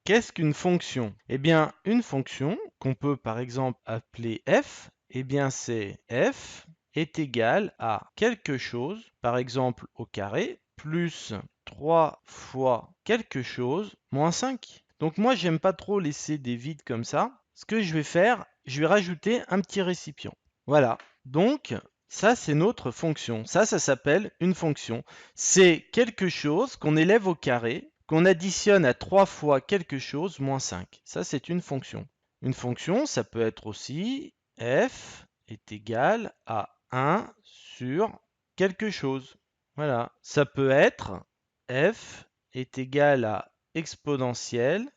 Qu'est-ce qu'une fonction? Eh bien, une fonction qu'on peut par exemple appeler f, eh bien c'est f est égal à quelque chose, par exemple au carré, plus 3 fois quelque chose, moins 5. Donc moi, j'aime pas trop laisser des vides comme ça. Ce que je vais faire, je vais rajouter un petit récipient. Voilà. Donc, ça, c'est notre fonction. Ça s'appelle une fonction. C'est quelque chose qu'on élève au carré, qu'on additionne à 3 fois quelque chose moins 5. Ça, c'est une fonction. Une fonction, ça peut être aussi f est égal à 1 sur quelque chose. Voilà. Ça peut être f est égal à exponentielle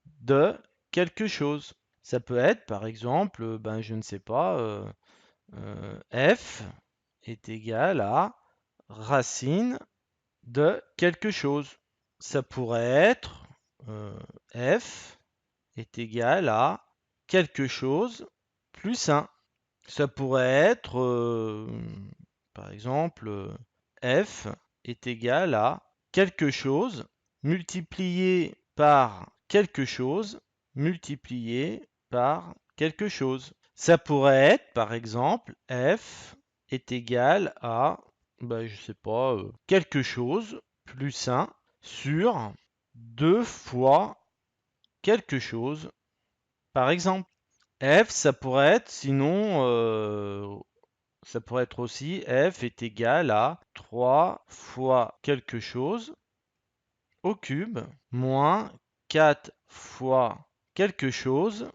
de quelque chose. Ça peut être, par exemple, je ne sais pas, f est égal à racine de quelque chose. Ça pourrait être f est égal à quelque chose plus 1. Ça pourrait être, par exemple, f est égal à quelque chose multiplié par quelque chose multiplié par quelque chose. Ça pourrait être, par exemple, f est égal à, je sais pas, quelque chose plus 1 sur 2 fois quelque chose, par exemple. F, ça pourrait être, sinon, ça pourrait être aussi f est égal à 3 fois quelque chose au cube moins 4 fois quelque chose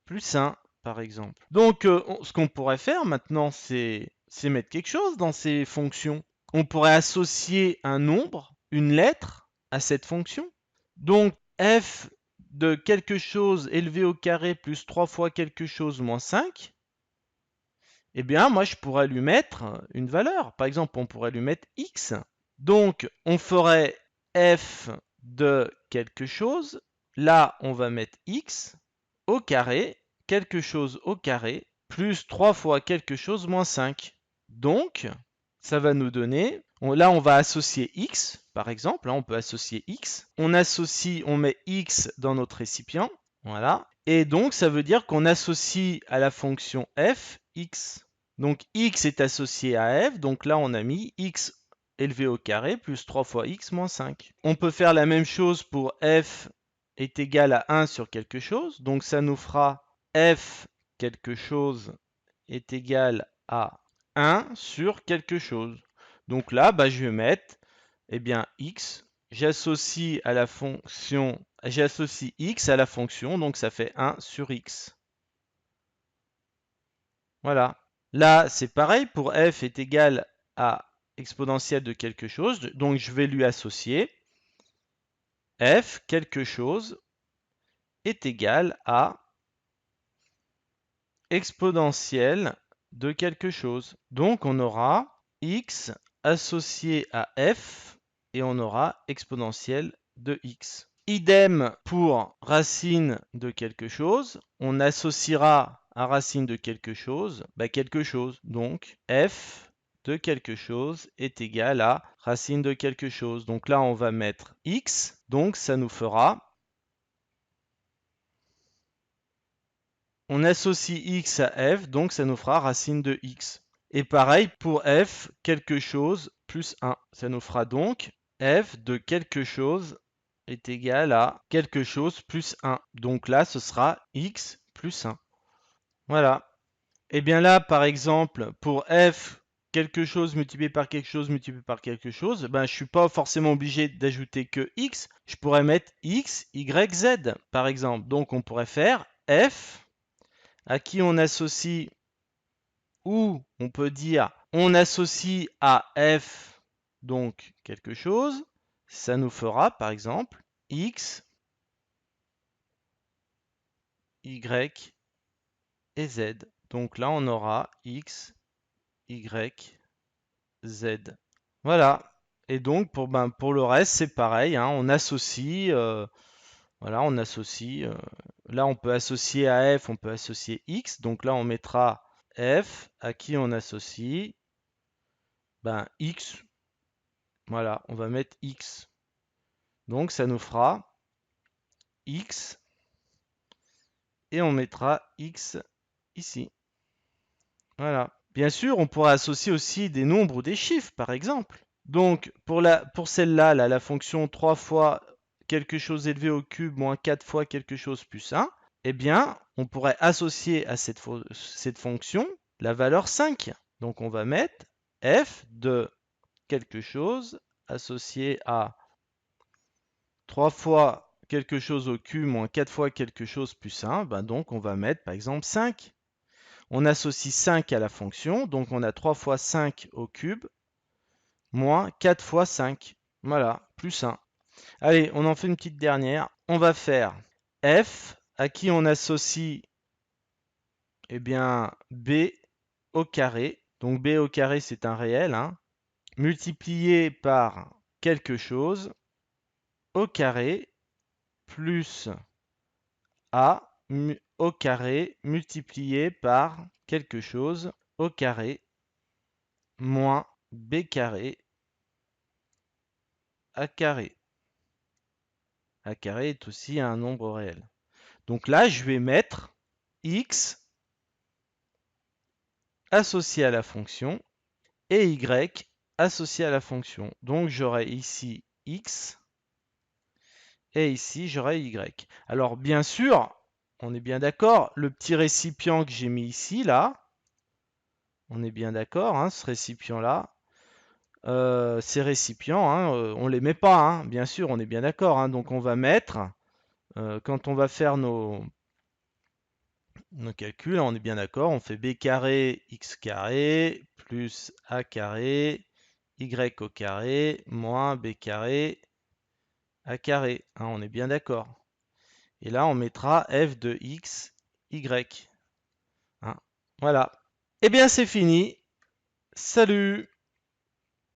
plus 1, par exemple. Donc, ce qu'on pourrait faire maintenant, c'est mettre quelque chose dans ces fonctions. On pourrait associer un nombre, une lettre, à cette fonction. Donc, f de quelque chose élevé au carré plus 3 fois quelque chose moins 5, eh bien, moi, je pourrais lui mettre une valeur. Par exemple, on pourrait lui mettre x. Donc, on ferait f de quelque chose. Là, on va mettre x au carré, quelque chose au carré, plus 3 fois quelque chose moins 5. Donc, ça va nous donner, là on va associer x, par exemple, là on peut associer x. On associe, on met x dans notre récipient, voilà. Et donc, ça veut dire qu'on associe à la fonction f, x. Donc, x est associé à f, donc là on a mis x élevé au carré plus 3 fois x moins 5. On peut faire la même chose pour f est égal à 1 sur quelque chose. Donc ça nous fera f quelque chose est égal à 1 sur quelque chose. Donc là, je vais mettre x. J'associe à la fonction, j'associe x à la fonction, donc ça fait 1 sur x. Voilà. Là, c'est pareil, pour f est égal à exponentielle de quelque chose, donc je vais lui associer f quelque chose est égal à exponentielle de quelque chose. Donc on aura x associé à f et on aura exponentielle de x. Idem pour racine de quelque chose. On associera à racine de quelque chose, quelque chose. Donc f de quelque chose est égal à racine de quelque chose. Donc là, on va mettre x. Donc ça nous fera, on associe x à f, donc ça nous fera racine de x. Et pareil pour f, quelque chose plus 1. Ça nous fera donc f de quelque chose est égal à quelque chose plus 1. Donc là, ce sera x plus 1. Voilà. Et bien là, par exemple, pour f, quelque chose multiplié par quelque chose multiplié par quelque chose, je ne suis pas forcément obligé d'ajouter que x. Je pourrais mettre x, y, z, par exemple. Donc on pourrait faire f à qui on associe, ou on peut dire on associe à f donc quelque chose, ça nous fera par exemple x, y et z. Donc là on aura x, y, z. Voilà. Et donc pour le reste c'est pareil, hein, on associe, voilà, on associe. Là on peut associer à f, on peut associer x. Donc là on mettra f à qui on associe x. Voilà, on va mettre x. Donc ça nous fera x et on mettra x ici. Voilà. Bien sûr, on pourrait associer aussi des nombres ou des chiffres, par exemple. Donc, pour celle-là, là, la fonction 3 fois quelque chose élevé au cube moins 4 fois quelque chose plus 1, eh bien, on pourrait associer à cette fonction la valeur 5. Donc, on va mettre f de quelque chose associé à 3 fois quelque chose au cube moins 4 fois quelque chose plus 1. Ben donc, on va mettre, par exemple, 5. On associe 5 à la fonction, donc on a 3 fois 5 au cube, moins 4 fois 5. Voilà, plus 1. Allez, on en fait une petite dernière. On va faire f, à qui on associe eh bien, b au carré. Donc b au carré, c'est un réel, hein, multiplié par quelque chose au carré, plus a au carré, multiplié par quelque chose au carré, moins b carré a carré. A carré est aussi un nombre réel. Donc là, je vais mettre x associé à la fonction et y associé à la fonction. Donc j'aurai ici x et ici j'aurai y. Alors bien sûr, on est bien d'accord, le petit récipient que j'ai mis ici, là, on est bien d'accord, hein, ce récipient-là, ces récipients, hein, on ne les met pas, hein, bien sûr, on est bien d'accord. Hein, donc on va mettre, quand on va faire nos calculs, on est bien d'accord, on fait b carré x carré plus a carré y au carré moins b carré a carré. Hein, on est bien d'accord. Et là, on mettra f de x, y. Hein, voilà. Eh bien, c'est fini. Salut!